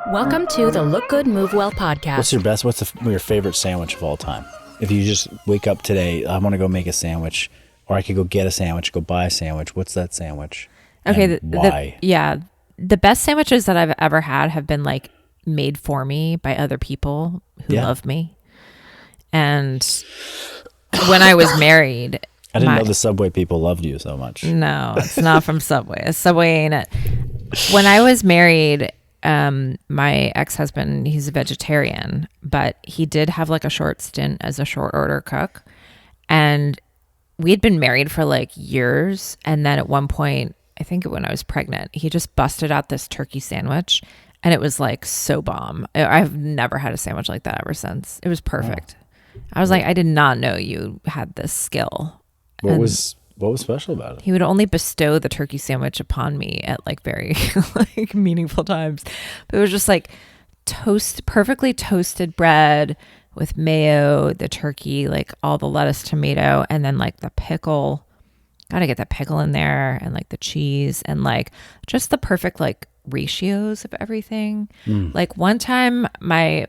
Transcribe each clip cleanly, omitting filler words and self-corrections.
Welcome to the Look Good, Move Well podcast. What's your favorite sandwich of all time? If you just wake up today, I want to go make a sandwich, or I could go get a sandwich, go buy a sandwich. What's that sandwich? Okay. Why? The best sandwiches that I've ever had have been like made for me by other people who love me. And when I was married, I didn't know the Subway people loved you so much. No, it's not from Subway. Subway ain't it. When I was married, my ex-husband, he's a vegetarian, but he did have like a short stint as a short order cook. And we had been married for like years. And then at one point, I think when I was pregnant, he just busted out this turkey sandwich and it was like so bomb. I've never had a sandwich like that ever since. It was perfect. Oh. I was like, I did not know you had this skill. What was special about it? He would only bestow the turkey sandwich upon me at like very like meaningful times. But it was just like perfectly toasted bread with mayo, the turkey, like all the lettuce, tomato, and then like the pickle. Gotta get that pickle in there, and like the cheese, and like just the perfect like ratios of everything. Like one time my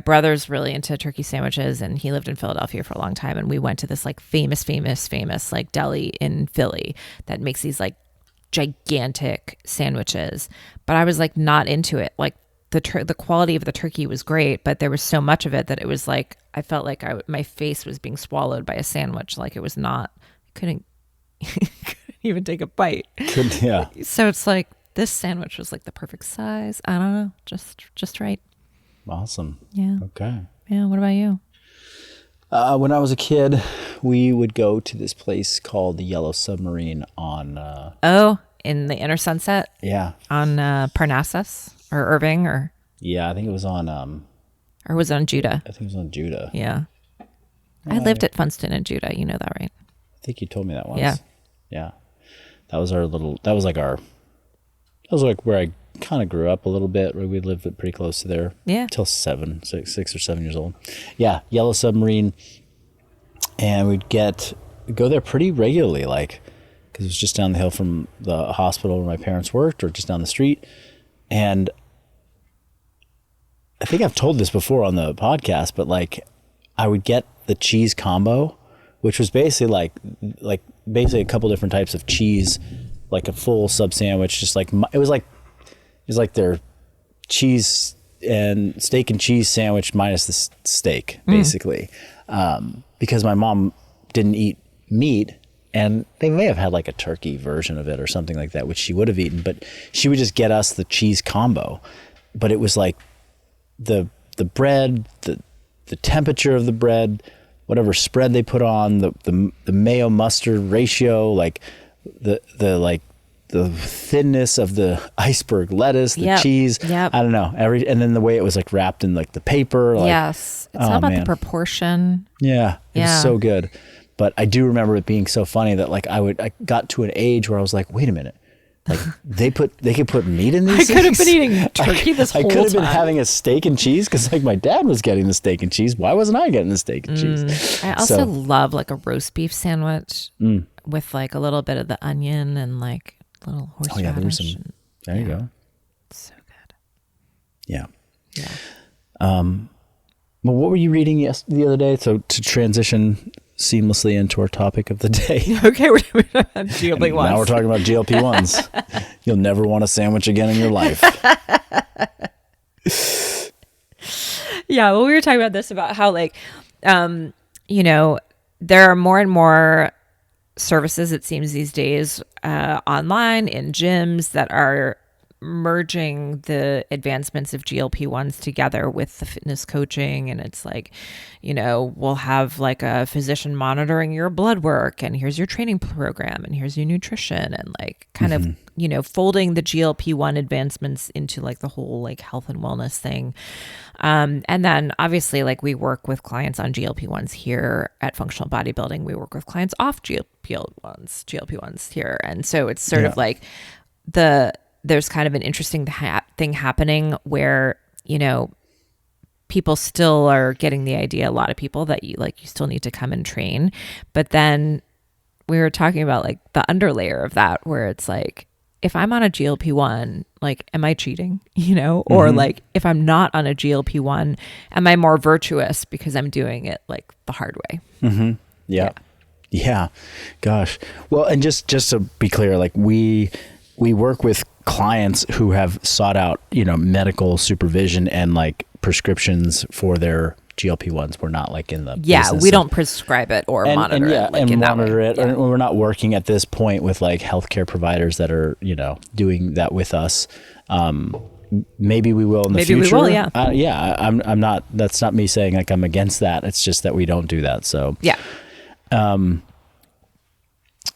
brother's really into turkey sandwiches, and he lived in Philadelphia for a long time, and we went to this like famous like deli in Philly that makes these like gigantic sandwiches. But I was like not into it. Like the quality of the turkey was great, but there was so much of it that it was like I felt like my face was being swallowed by a sandwich. Like it was not, couldn't even take a bite. Yeah. So it's like this sandwich was like the perfect size. I don't know, just right. Awesome. Yeah. Okay. Yeah. What about you? When I was a kid, we would go to this place called the Yellow Submarine on... in the Inner Sunset? Yeah. On Parnassus or Irving or... Yeah, I think it was on... or was it on Judah? I think it was on Judah. Yeah. I lived at Funston and Judah. You know that, right? I think you told me that once. Yeah. Yeah. That was like where I kind of grew up a little bit. We lived pretty close to there. Yeah. Till 6 or 7 years old. Yeah. Yellow Submarine. And we'd go there pretty regularly, like, because it was just down the hill from the hospital where my parents worked, or just down the street. And I think I've told this before on the podcast, but like I would get the cheese combo, which was basically like a couple different types of cheese, like a full sub sandwich, just like it was like their cheese and steak and cheese sandwich minus the steak, basically, because my mom didn't eat meat, and they may have had like a turkey version of it or something like that, which she would have eaten, but she would just get us the cheese combo. But it was like the bread, the temperature of the bread, whatever spread they put on, the mayo mustard ratio, like the thinness of the iceberg lettuce, the cheese. Yep. I don't know. And then the way it was like wrapped in like the paper. Like, yes. It's all about the proportion. Yeah. It was so good. But I do remember it being so funny that like I got to an age where I was like, wait a minute. Like they could put meat in these I could have been eating turkey this whole time. I could have been having a steak and cheese because like my dad was getting the steak and cheese. Why wasn't I getting the steak and cheese? I also love like a roast beef sandwich with like a little bit of the onion and like little horseradish. There you go. It's so good. Yeah. Yeah. Well, what were you reading the other day? So to transition seamlessly into our topic of the day. Okay, we're talking about GLP-1s. Now we're talking about GLP-1s. You'll never want a sandwich again in your life. Yeah, well, we were talking about this, about how like, there are more and more services, it seems these days, online in gyms that are merging the advancements of GLP-1s together with the fitness coaching. And it's like, we'll have like a physician monitoring your blood work, and here's your training program, and here's your nutrition, and like kind of, folding the GLP-1 advancements into like the whole like health and wellness thing. And then obviously like we work with clients on GLP-1s here at Functional Bodybuilding. We work with clients off GLP-1s here. And so it's sort of like there's kind of an interesting thing happening where, people still are getting the idea, a lot of people, that you still need to come and train. But then we were talking about like the underlayer of that, where it's like, if I'm on a GLP-1, like, am I cheating, you know? Or like, if I'm not on a GLP-1, am I more virtuous because I'm doing it like the hard way? Yeah. Gosh. Well, and just to be clear, like we work with clients who have sought out, you know, medical supervision and like prescriptions for their GLP-1s. We're not like in the business we don't prescribe it or monitor it. Like, and in monitor it. Yeah. We're not working at this point with like healthcare providers that are, you know, doing that with us. Maybe we will in the future. Maybe we will, yeah. I'm not. That's not me saying like I'm against that. It's just that we don't do that. So yeah.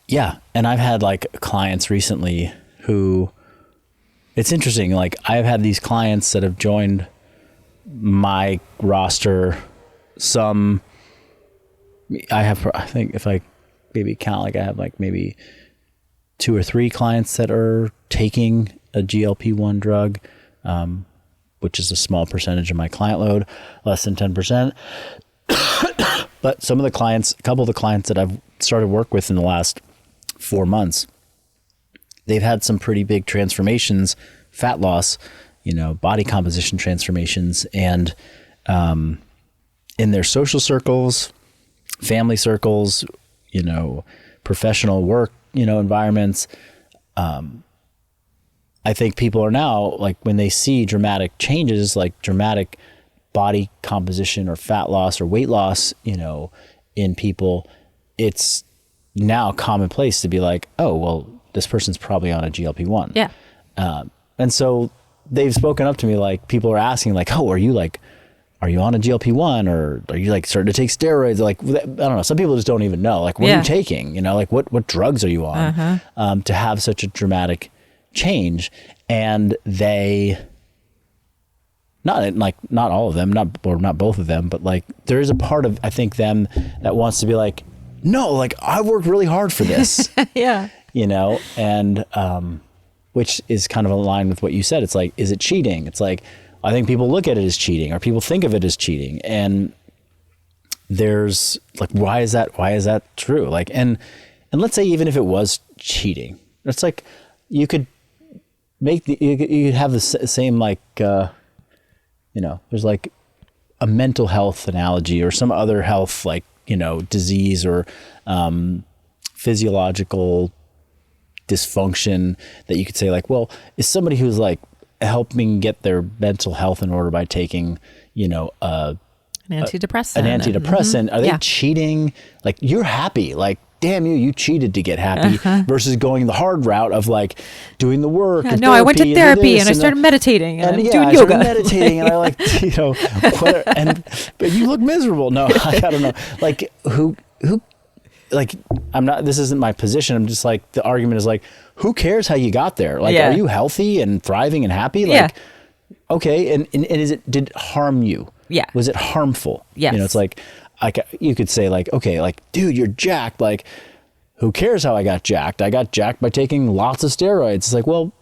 Yeah. And I've had like clients recently who, it's interesting. Like I've had these clients that have joined my roster. Some I think if I maybe count, like I have like maybe 2 or 3 clients that are taking a GLP-1 drug, which is a small percentage of my client load, less than 10%. But some of the clients, a couple of the clients that I've started work with in the last 4 months, they've had some pretty big transformations, fat loss, you know, body composition transformations, and in their social circles, family circles, you know, professional work, you know, environments. I think people are now like, when they see dramatic changes, like dramatic body composition or fat loss or weight loss, you know, in people, it's now commonplace to be like, oh, well, this person's probably on a GLP-1. Yeah. And so they've spoken up to me, like people are asking like, oh, are you on a GLP-1 or are you like starting to take steroids? Like, I don't know. Some people just don't even know, like, what are you taking? You know, like what drugs are you on to have such a dramatic change? And they, not all of them, not both of them, but like there is a part of, I think, them that wants to be like, no, like I've worked really hard for this. Yeah. You know, and which is kind of aligned with what you said. It's like, is it cheating? It's like, I think people look at it as cheating, or people think of it as cheating. And there's like, why is that true? Like, and let's say even if it was cheating, it's like you could make you could have the same like, you know, there's like a mental health analogy or some other health, like, you know, disease or physiological dysfunction that you could say like, well, is somebody who's like helping get their mental health in order by taking, you know, an antidepressant. Are they cheating? Like, you're happy, like, damn you cheated to get happy versus going the hard route of like doing the work. Yeah, no, I went to therapy and I started meditating and I'm doing yoga. Meditating and I like, you know, but you look miserable. No, I don't know. Like who, like, this isn't my position. I'm just like, the argument is like, who cares how you got there? Like, are you healthy and thriving and happy? Like, okay. And did it harm you? Yeah. Was it harmful? Yes. You know, it's like you could say like, okay, like, dude, you're jacked. Like, who cares how I got jacked? I got jacked by taking lots of steroids. It's like, well,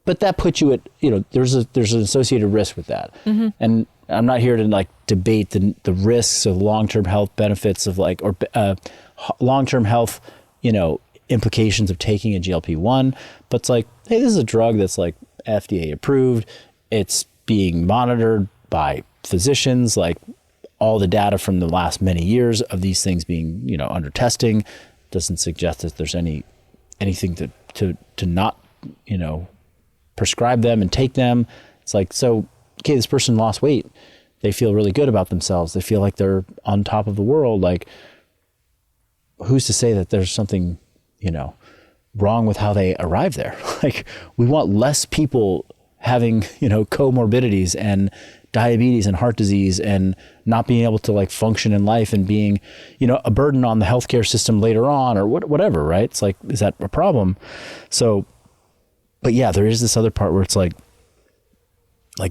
but that puts you at, you know, there's an associated risk with that. Mm-hmm. And I'm not here to like debate the risks of long-term health benefits of like, or long-term health, you know, implications of taking a GLP-1, but it's like, hey, this is a drug that's like FDA approved. It's being monitored by physicians, like all the data from the last many years of these things being, you know, under testing doesn't suggest that there's anything to not, you know, prescribe them and take them. It's like, so, okay, this person lost weight. They feel really good about themselves. They feel like they're on top of the world. Like, who's to say that there's something, you know, wrong with how they arrive there? Like, we want less people having, you know, comorbidities and diabetes and heart disease and not being able to like function in life and being, you know, a burden on the healthcare system later on or whatever, right? It's like, is that a problem? So, but yeah, there is this other part where it's like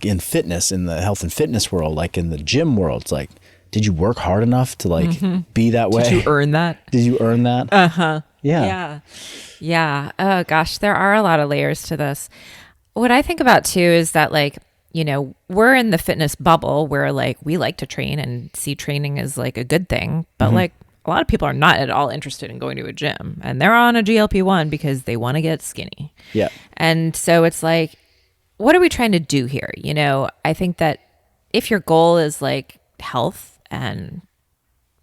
in fitness, in the health and fitness world, like in the gym world, it's like, did you work hard enough to like be that way? Did you earn that? Did you earn that? Uh-huh. Yeah. Yeah. Oh gosh, there are a lot of layers to this. What I think about too is that, like, you know, we're in the fitness bubble where like we like to train and see training as like a good thing, but like a lot of people are not at all interested in going to a gym, and they're on a GLP-1 because they want to get skinny. Yeah. And so it's like, what are we trying to do here? You know, I think that if your goal is like health and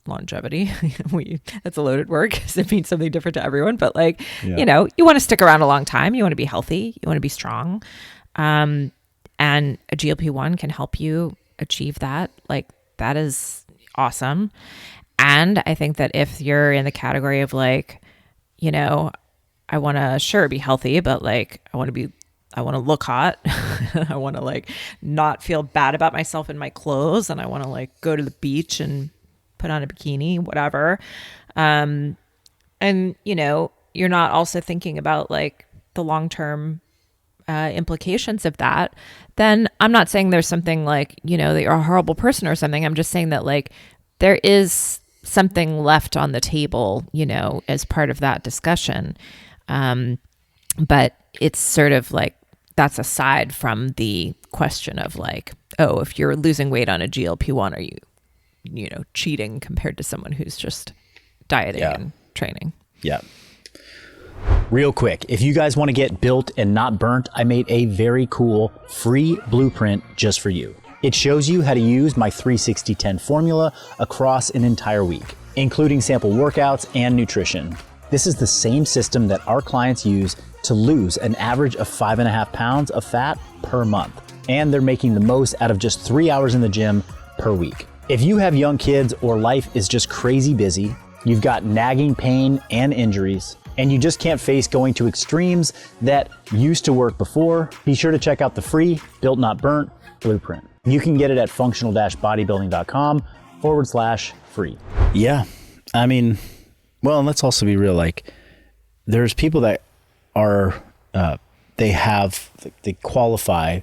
longevity, that's a loaded word because it means something different to everyone, but like, you know, you want to stick around a long time. You want to be healthy. You want to be strong. And a GLP-1 can help you achieve that. Like, that is awesome. And I think that if you're in the category of like, you know, I want to be healthy, but like, I want to look hot. I want to like not feel bad about myself in my clothes. And I want to like go to the beach and put on a bikini, whatever. And you know, you're not also thinking about like the long-term implications of that, then I'm not saying there's something like, you know, that you're a horrible person or something. I'm just saying that like there is something left on the table, you know, as part of that discussion. But it's sort of like, that's aside from the question of like, oh, if you're losing weight on a GLP-1, are you know, cheating compared to someone who's just dieting and training? Yeah. Real quick, if you guys want to get built and not burnt, I made a very cool free blueprint just for you. It shows you how to use my 360-10 formula across an entire week, including sample workouts and nutrition. This is the same system that our clients use to lose an average of 5.5 pounds of fat per month. And they're making the most out of just 3 hours in the gym per week. If you have young kids or life is just crazy busy, you've got nagging pain and injuries, and you just can't face going to extremes that used to work before, be sure to check out the free Built Not Burnt blueprint. You can get it at functional-bodybuilding.com/free. Yeah. I mean, well, and let's also be real. Like, there's people that are, they qualify,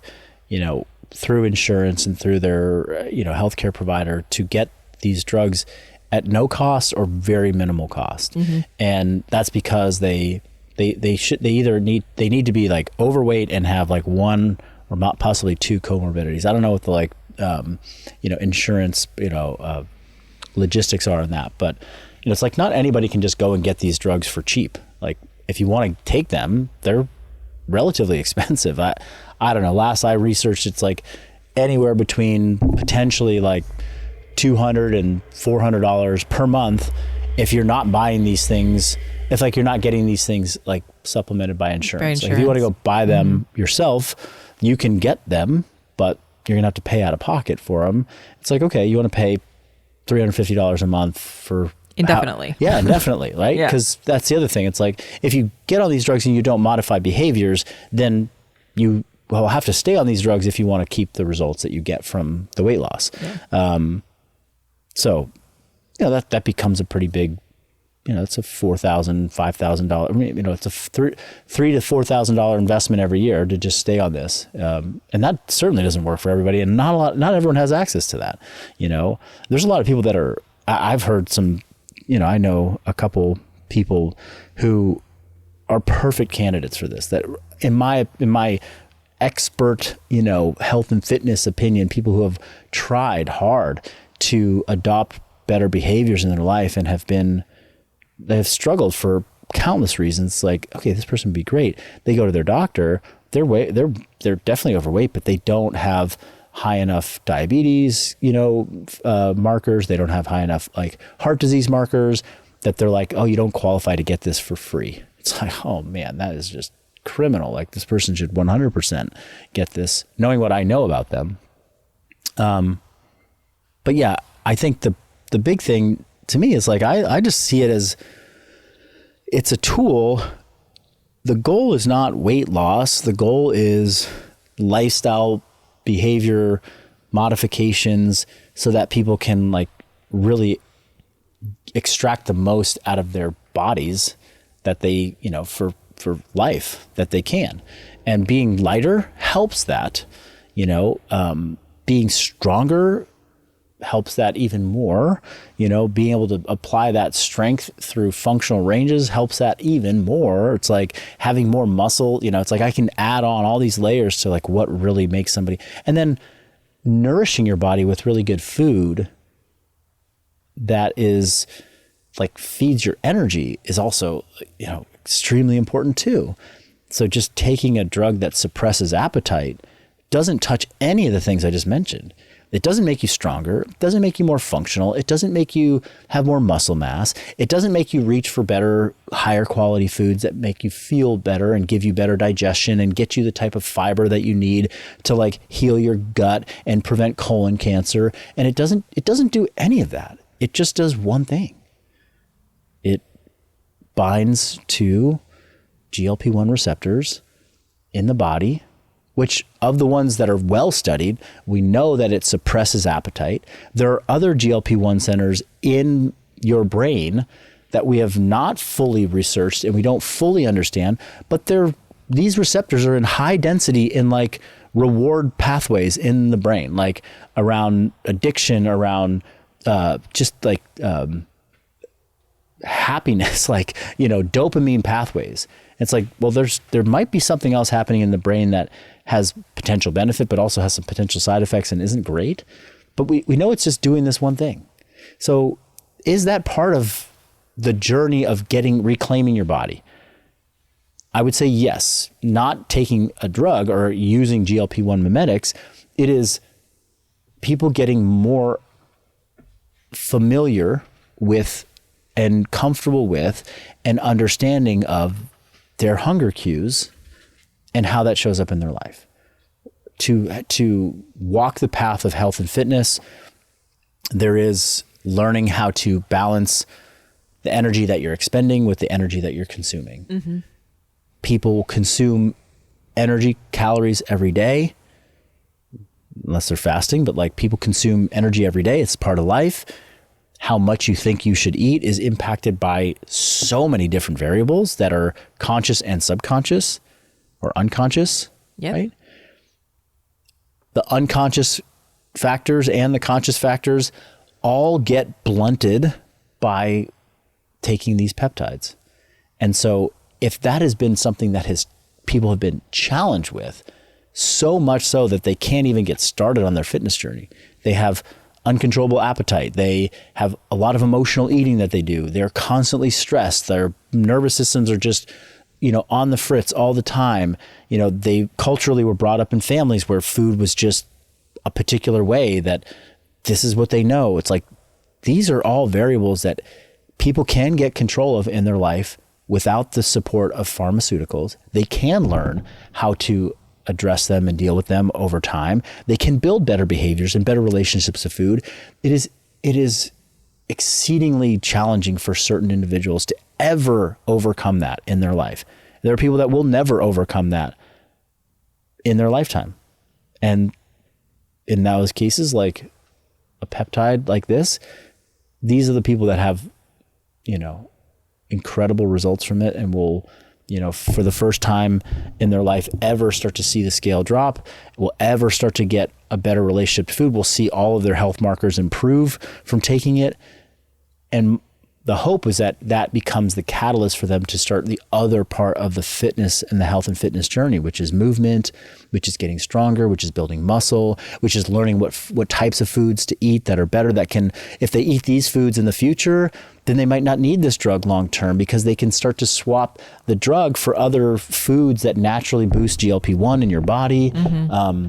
you know, through insurance and through their, you know, healthcare provider to get these drugs at no cost or very minimal cost. Mm-hmm. And that's because they need to be like overweight and have like one or not possibly two comorbidities. I don't know what the like, you know, insurance, you know, logistics are in that, but you know, it's like not anybody can just go and get these drugs for cheap. Like if you want to take them, they're relatively expensive. I don't know. Last I researched, it's like anywhere between potentially like $200 and $400 per month if you're not buying these things. If like you're not getting these things like supplemented by insurance. Like if you want to go buy them yourself, you can get them, but you're gonna have to pay out of pocket for them. It's like, okay, you want to pay $350 a month for indefinitely. Indefinitely, right? Because that's the other thing. It's like if you get on these drugs and you don't modify behaviors, then you will have to stay on these drugs if you want to keep the results that you get from the weight loss. Yeah. So, you know, that becomes a pretty big, you know, it's a $4,000, $5,000. I mean, you know, it's a $3,000 to $4,000 investment every year to just stay on this, and that certainly doesn't work for everybody. And not everyone has access to that. You know, there's a lot of people that are. I've heard some. You know, I know a couple people who are perfect candidates for this. That in my expert, you know, health and fitness opinion, people who have tried hard to adopt better behaviors in their life and they have struggled for countless reasons. Like, okay, this person would be great. They go to their doctor, they're definitely overweight, but they don't have high enough diabetes, you know, markers. They don't have high enough like heart disease markers that they're like, oh, you don't qualify to get this for free. It's like, oh man, that is just criminal. Like this person should 100% get this, knowing what I know about them. But yeah, I think the big thing to me is like, I just see it as it's a tool. The goal is not weight loss. The goal is lifestyle behavior modifications so that people can like really extract the most out of their bodies that they, you know, for life that they can. And being lighter helps that, you know, being stronger helps that even more, you know, being able to apply that strength through functional ranges helps that even more. It's like having more muscle, you know, it's like I can add on all these layers to like what really makes somebody, and then nourishing your body with really good food that is like feeds your energy is also, extremely important too. So just taking a drug that suppresses appetite doesn't touch any of the things I just mentioned. It doesn't make you stronger. It doesn't make you more functional. It doesn't make you have more muscle mass. It doesn't make you reach for better, higher quality foods that make you feel better and give you better digestion and get you the type of fiber that you need to like heal your gut and prevent colon cancer. And it doesn't do any of that. It just does one thing. It binds to GLP-1 receptors in the body, which of the ones that are well studied, we know that it suppresses appetite. There are other GLP-1 centers in your brain that we have not fully researched and we don't fully understand, but these receptors are in high density in like reward pathways in the brain, like around addiction, around happiness, like, dopamine pathways. It's like, well, there might be something else happening in the brain that has potential benefit, but also has some potential side effects and isn't great. But we know it's just doing this one thing. So is that part of the journey of reclaiming your body? I would say yes. Not taking a drug or using GLP-1 mimetics. It is people getting more familiar with and comfortable with and understanding of their hunger cues and how that shows up in their life. To walk the path of health and fitness, there is learning how to balance the energy that you're expending with the energy that you're consuming. Mm-hmm. People consume energy calories every day, unless they're fasting, but like people consume energy every day. It's part of life. How much you think you should eat is impacted by so many different variables that are conscious and subconscious or unconscious, right? The unconscious factors and the conscious factors all get blunted by taking these peptides. And so if that has been something that people have been challenged with, so much so that they can't even get started on their fitness journey. They have uncontrollable appetite. They have a lot of emotional eating that they do. They're constantly stressed. Their nervous systems are just, on the fritz all the time. They culturally were brought up in families where food was just a particular way, that this is what they know. It's like, these are all variables that people can get control of in their life without the support of pharmaceuticals. They can learn how to address them and deal with them over time. They can build better behaviors and better relationships with food. It is exceedingly challenging for certain individuals to ever overcome that in their life. There are people that will never overcome that in their lifetime. And in those cases, like a peptide like this, these are the people that have, incredible results from it and will, for the first time in their life ever start to see the scale drop, will ever start to get a better relationship to food, will see all of their health markers improve from taking it. And the hope is that that becomes the catalyst for them to start the other part of the fitness and the health and fitness journey, which is movement, which is getting stronger, which is building muscle, which is learning what types of foods to eat that are better, that can, if they eat these foods in the future, then they might not need this drug long term because they can start to swap the drug for other foods that naturally boost GLP-1 in your body. Mm-hmm.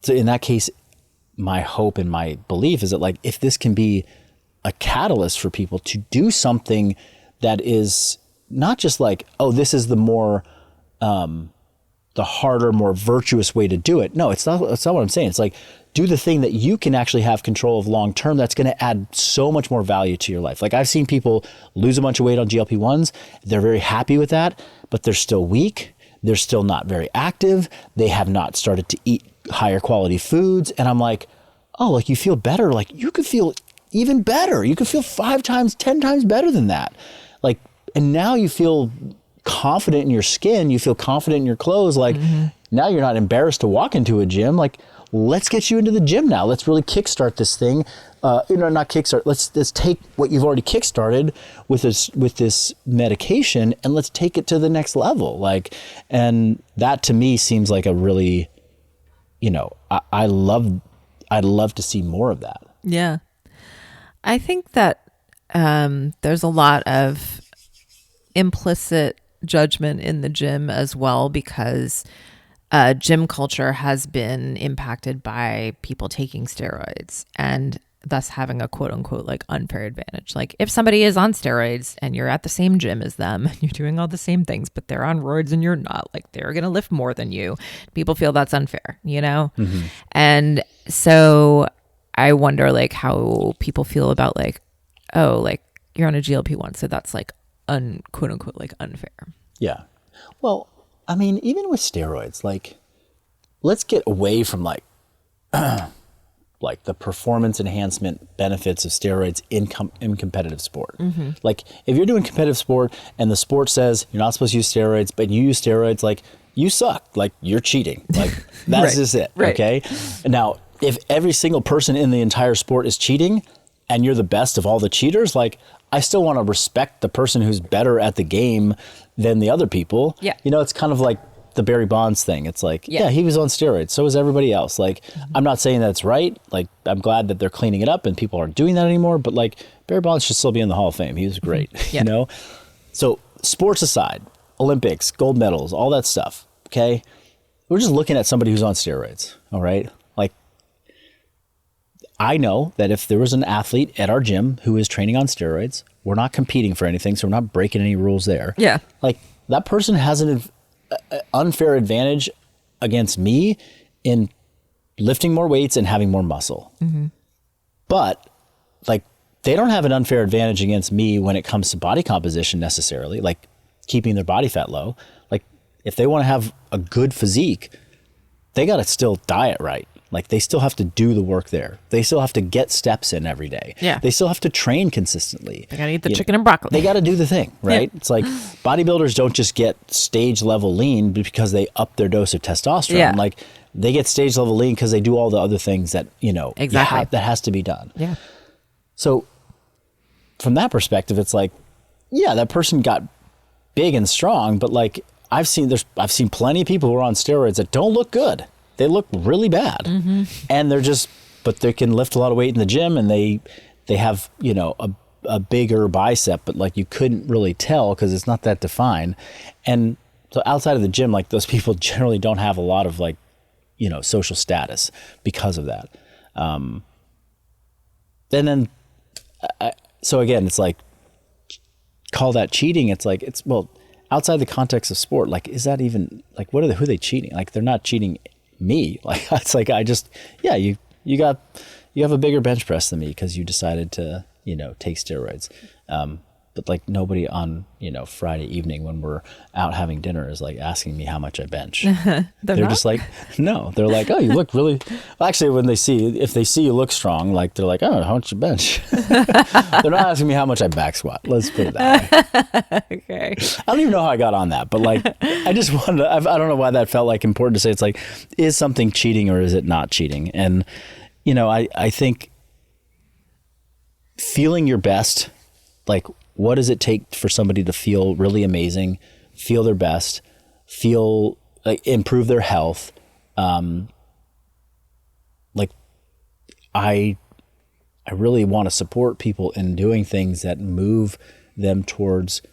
So in that case, my hope and my belief is that, like, if this can be a catalyst for people to do something that is not just like, oh, this is the more, the harder, more virtuous way to do it. No, it's not what I'm saying. It's like, do the thing that you can actually have control of long term that's going to add so much more value to your life. Like, I've seen people lose a bunch of weight on GLP-1s. They're very happy with that, but they're still weak. They're still not very active. They have not started to eat higher quality foods. And I'm like, oh, like, you feel better. Like, you could feel even better. You could feel 5 times, 10 times better than that. Like, and now you feel confident in your skin. You feel confident in your clothes. Like, now you're not embarrassed to walk into a gym. Like, let's get you into the gym now. Let's really kickstart this thing. Not kickstart. Let's take what you've already kickstarted with this medication, and let's take it to the next level. Like, and that to me seems like a really, I'd love to see more of that. Yeah. I think that there's a lot of implicit judgment in the gym as well, because gym culture has been impacted by people taking steroids and thus having a quote unquote like unfair advantage. Like if somebody is on steroids and you're at the same gym as them and you're doing all the same things, but they're on roids and you're not, like they're going to lift more than you. People feel that's unfair, you know? Mm-hmm. And so I wonder like how people feel about like, oh, like you're on a GLP-1. So that's like quote unquote like unfair. Yeah. Well, I mean, even with steroids, like let's get away from like, like the performance enhancement benefits of steroids in competitive sport. Mm-hmm. Like if you're doing competitive sport and the sport says you're not supposed to use steroids, but you use steroids, like you suck, like you're cheating. Like that's just it. Right. Okay. Now, if every single person in the entire sport is cheating and you're the best of all the cheaters, like I still want to respect the person who's better at the game than the other people. Yeah. You know, it's kind of like the Barry Bonds thing. It's like, yeah, he was on steroids. So was everybody else. Like, I'm not saying that's right. Like, I'm glad that they're cleaning it up and people aren't doing that anymore. But like, Barry Bonds should still be in the Hall of Fame. He was great, you know? So sports aside, Olympics, gold medals, all that stuff. Okay. We're just looking at somebody who's on steroids. All right. Like, I know that if there was an athlete at our gym who is training on steroids, we're not competing for anything. So we're not breaking any rules there. Yeah. Like that person has an unfair advantage against me in lifting more weights and having more muscle. Mm-hmm. But like they don't have an unfair advantage against me when it comes to body composition necessarily, like keeping their body fat low. Like if they want to have a good physique, they got to still diet right. Like they still have to do the work there. They still have to get steps in every day. Yeah. They still have to train consistently. They got to eat the chicken and broccoli. They got to do the thing, right? Yeah. It's like bodybuilders don't just get stage level lean because they up their dose of testosterone. Yeah. Like they get stage level lean because they do all the other things that, you know, that has to be done. Yeah. So from that perspective, it's like, yeah, that person got big and strong, but like I've seen plenty of people who are on steroids that don't look good. They look really bad. Mm-hmm. And but they can lift a lot of weight in the gym and they have, you know, a bigger bicep, but like you couldn't really tell because it's not that defined. And so outside of the gym, like those people generally don't have a lot of like, you know, social status because of that. So again, it's like, call that cheating. It's like, well, outside the context of sport, like, is that even like, who are they cheating? Like they're not cheating me. Like it's like you have a bigger bench press than me because you decided to, you know, take steroids. But like nobody on, you know, Friday evening when we're out having dinner is like asking me how much I bench. They're just like, no. They're like, oh, you look really. Well, actually, if they see you look strong, like they're like, oh, how much you bench? They're not asking me how much I back squat. Let's put it that way. Okay. I don't even know how I got on that, but like, I just wanted to, I don't know why that felt like important to say. It's like, is something cheating or is it not cheating? And, you know, I think feeling your best, like, what does it take for somebody to feel really amazing, feel their best, feel like improve their health? Like I really want to support people in doing things that move them towards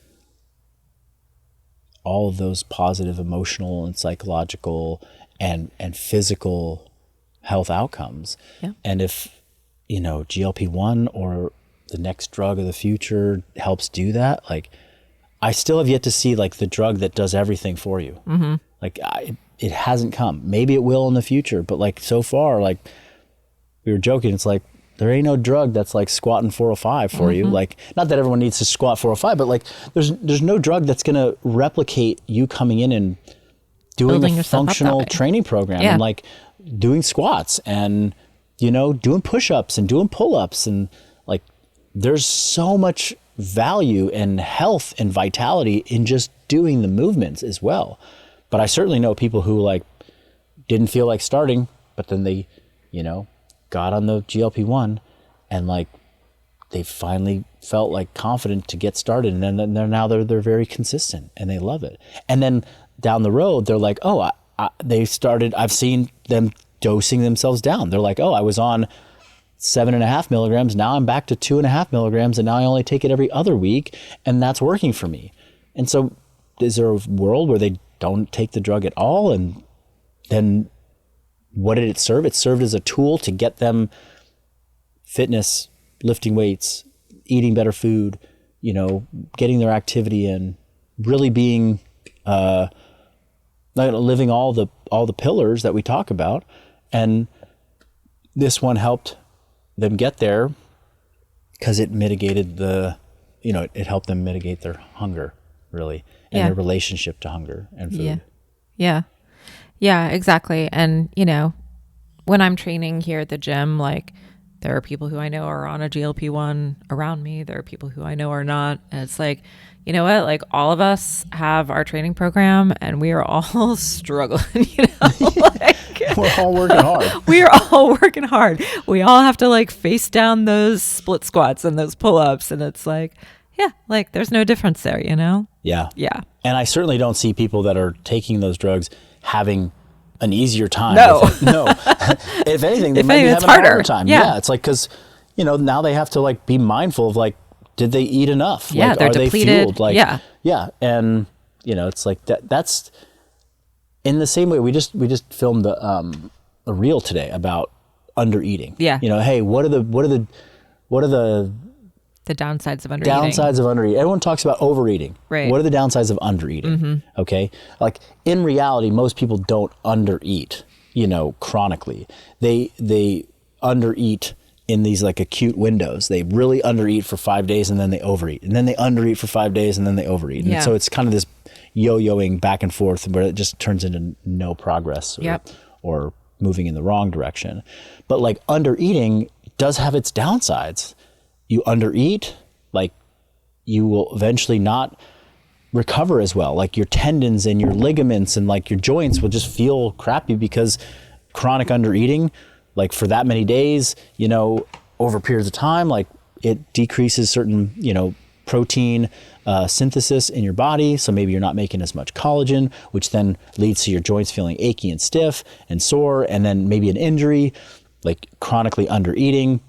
all of those positive emotional and psychological and physical health outcomes. Yeah. And if, you know, GLP-1 or the next drug of the future helps do that, like I still have yet to see like the drug that does everything for you. Mm-hmm. Like it hasn't come. Maybe it will in the future, but like so far, like we were joking, it's like there ain't no drug that's like squatting 405 for you. Like, not that everyone needs to squat 405, but like there's no drug that's going to replicate you coming in and doing a functional training program and like doing squats and, you know, doing push-ups and doing pull-ups. And like, there's so much value and health and vitality in just doing the movements as well. But I certainly know people who like didn't feel like starting, but then they, you know, got on the GLP-1 and like they finally felt like confident to get started. And then they're very consistent and they love it. And then down the road, they're like, oh, I've seen them dosing themselves down. They're like, oh, I was on 7.5 milligrams. Now I'm back to 2.5 milligrams, and now I only take it every other week, and that's working for me. And so is there a world where they don't take the drug at all? And then what did it serve? It served as a tool to get them fitness, lifting weights, eating better food, getting their activity in, really being, living all the pillars that we talk about. And this one helped them get there because it mitigated it helped them mitigate their hunger, really, and their relationship to hunger and food. Yeah, exactly. And, when I'm training here at the gym, like, there are people who I know are on a GLP-1 around me. There are people who I know are not. And it's like, you know what? Like, all of us have our training program and we are all struggling, We're all working hard. We are all working hard. We all have to like face down those split squats and those pull-ups. And it's like, like there's no difference there, Yeah. Yeah. And I certainly don't see people that are taking those drugs having an easier time. No. With it. No. If anything, they might be having a harder time. Yeah. It's like, because, now they have to like be mindful of like, did they eat enough? Yeah, like, they're are depleted. They fueled? Like, yeah. And, it's like that's in the same way we just filmed a reel today about under eating. Yeah. Hey, what are the downsides of under eating? Downsides of under eating. Everyone talks about overeating. Right. What are the downsides of under eating? Mm-hmm. Okay. Like, in reality, most people don't under eat, chronically. They under eat in these like acute windows. They really under eat for 5 days and then they overeat. And then they under eat for 5 days and then they overeat. Yeah. And so it's kind of this yo-yoing back and forth where it just turns into no progress or moving in the wrong direction. But like, under eating does have its downsides. You undereat, like, you will eventually not recover as well. Like, your tendons and your ligaments and like your joints will just feel crappy because chronic undereating, like for that many days, over periods of time, like it decreases certain, protein synthesis in your body. So maybe you're not making as much collagen, which then leads to your joints feeling achy and stiff and sore, and then maybe an injury. Like, chronically under eating,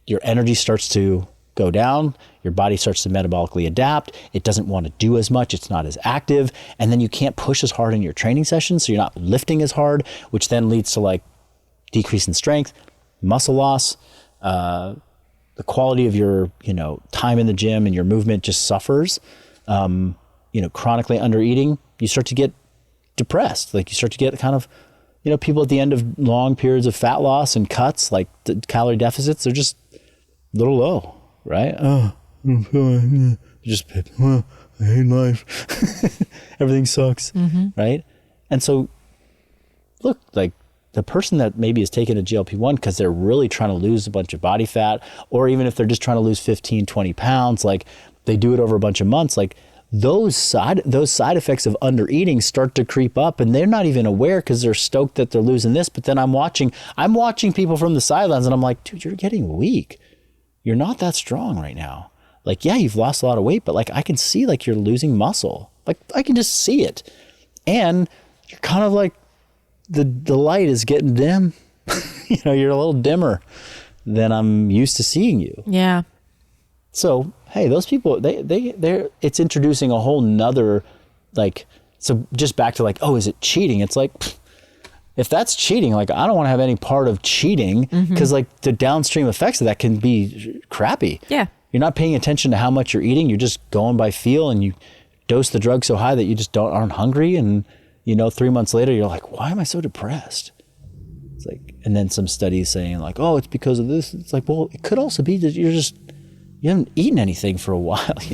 your energy starts to go down, your body starts to metabolically adapt, it doesn't want to do as much, it's not as active, and then you can't push as hard in your training sessions, so you're not lifting as hard, which then leads to like decrease in strength, muscle loss, the quality of your, time in the gym and your movement just suffers. Chronically under eating, you start to get depressed, like you start to get kind of, people at the end of long periods of fat loss and cuts, like the calorie deficits, they're just a little low, right? Just, I hate life. Everything sucks, right? And so, look, like the person that maybe is taking a GLP-1 because they're really trying to lose a bunch of body fat, or even if they're just trying to lose 15, 20 pounds, like they do it over a bunch of months, like those side effects of under eating start to creep up, and they're not even aware because they're stoked that they're losing this. But then I'm watching people from the sidelines and I'm like, dude, you're getting weak. You're not that strong right now. Like, yeah, you've lost a lot of weight, but like, I can see like you're losing muscle. Like, I can just see it. And you're kind of like, the light is getting dim. You're a little dimmer than I'm used to seeing you. Yeah. So, hey, those people, it's introducing a whole nother, like, so just back to like, oh, is it cheating? It's like, if that's cheating, like, I don't want to have any part of cheating, because like the downstream effects of that can be crappy. Yeah. You're not paying attention to how much you're eating. You're just going by feel, and you dose the drug so high that you just aren't hungry. And, 3 months later, you're like, why am I so depressed? It's like, and then some studies saying like, oh, it's because of this. It's like, well, it could also be that you haven't eaten anything for a while, Like,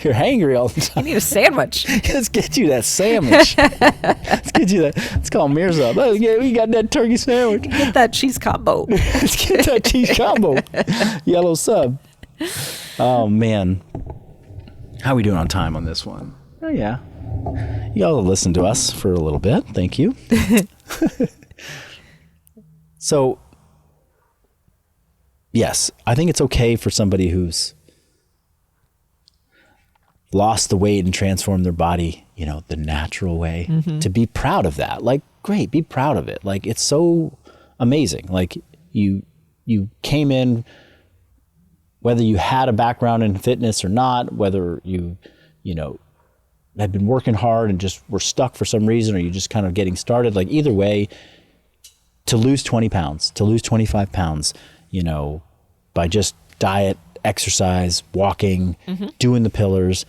you're hangry all the time. You need a sandwich. Let's get you that sandwich. Let's get you that. Let's call Mirza up. We got that turkey sandwich. Get that cheese combo. Let's get that cheese combo. Yellow sub. Oh, man. How are we doing on time on this one? Oh, yeah. Y'all listened to us for a little bit. Thank you. So, yes, I think it's okay for somebody who's lost the weight and transformed their body, the natural way, to be proud of that. Like, great, be proud of it. Like, it's so amazing. Like, you came in, whether you had a background in fitness or not, whether you had been working hard and just were stuck for some reason, or you just kind of getting started, like either way, to lose 20 pounds, to lose 25 pounds, by just diet, exercise, walking, doing the pillars,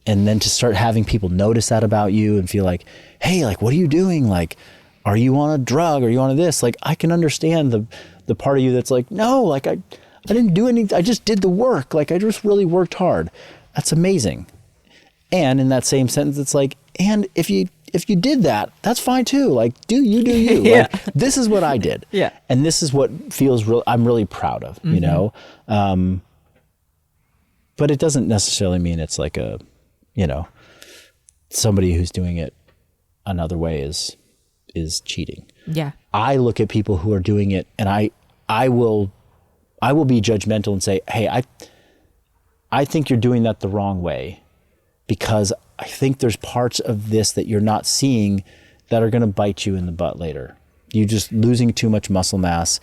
and then to start having people notice that about you and feel like, hey, like, what are you doing? Like, are you on a drug? Are you on this? Like, I can understand the part of you that's like, no, like I didn't do anything. I just did the work. Like, I just really worked hard. That's amazing. And in that same sentence, it's like, and if you did that, that's fine too. Like, do you. Yeah. Like, this is what I did. Yeah. And this is what feels I'm really proud of, but it doesn't necessarily mean it's like somebody who's doing it another way is cheating. Yeah. I look at people who are doing it, and I will be judgmental and say, hey, I think you're doing that the wrong way, because I think there's parts of this that you're not seeing that are going to bite you in the butt later. You're just losing too much muscle mass.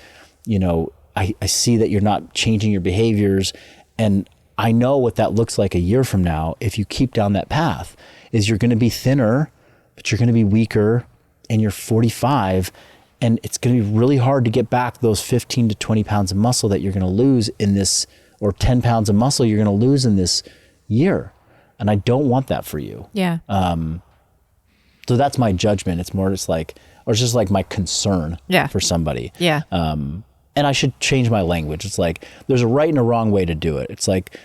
I see that you're not changing your behaviors, and I know what that looks like a year from now. If you keep down that path, is you're going to be thinner, but you're going to be weaker, and you're 45, and it's going to be really hard to get back those 15 to 20 pounds of muscle that you're going to lose in this, or 10 pounds of muscle you're going to lose in this year. And I don't want that for you. Yeah. So that's my judgment. It's more just like, or it's just like my concern for somebody. Yeah. And I should change my language. It's like, there's a right and a wrong way to do it. It's like,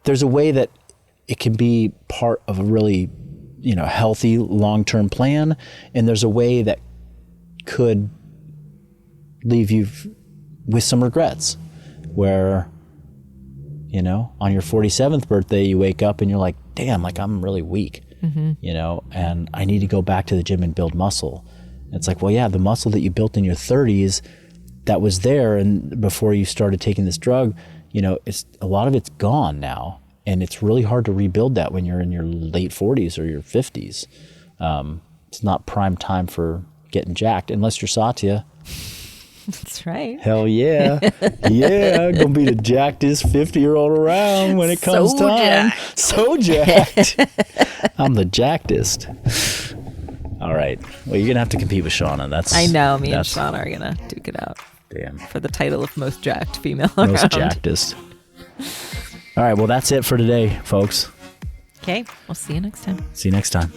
there's a way that it can be part of a really, healthy long-term plan. And there's a way that could leave you with some regrets, where, on your 47th birthday, you wake up and you're like, damn, like I'm really weak, and I need to go back to the gym and build muscle. And it's like, well, yeah, the muscle that you built in your 30s that was there, and before you started taking this drug, it's a lot of it's gone now. And it's really hard to rebuild that when you're in your late 40s or your 50s. It's not prime time for getting jacked unless you're Satya. That's right. Hell yeah. Yeah, gonna be the jackedest 50-year-old around when it comes time. So jacked. I'm the jackedest. All right. Well, you're gonna have to compete with Shauna. I know. Me and Shauna are gonna duke it out. Damn. For the title of most jacked female most around. Jackedest. All right. Well, that's it for today, folks. Okay. We'll see you next time. See you next time.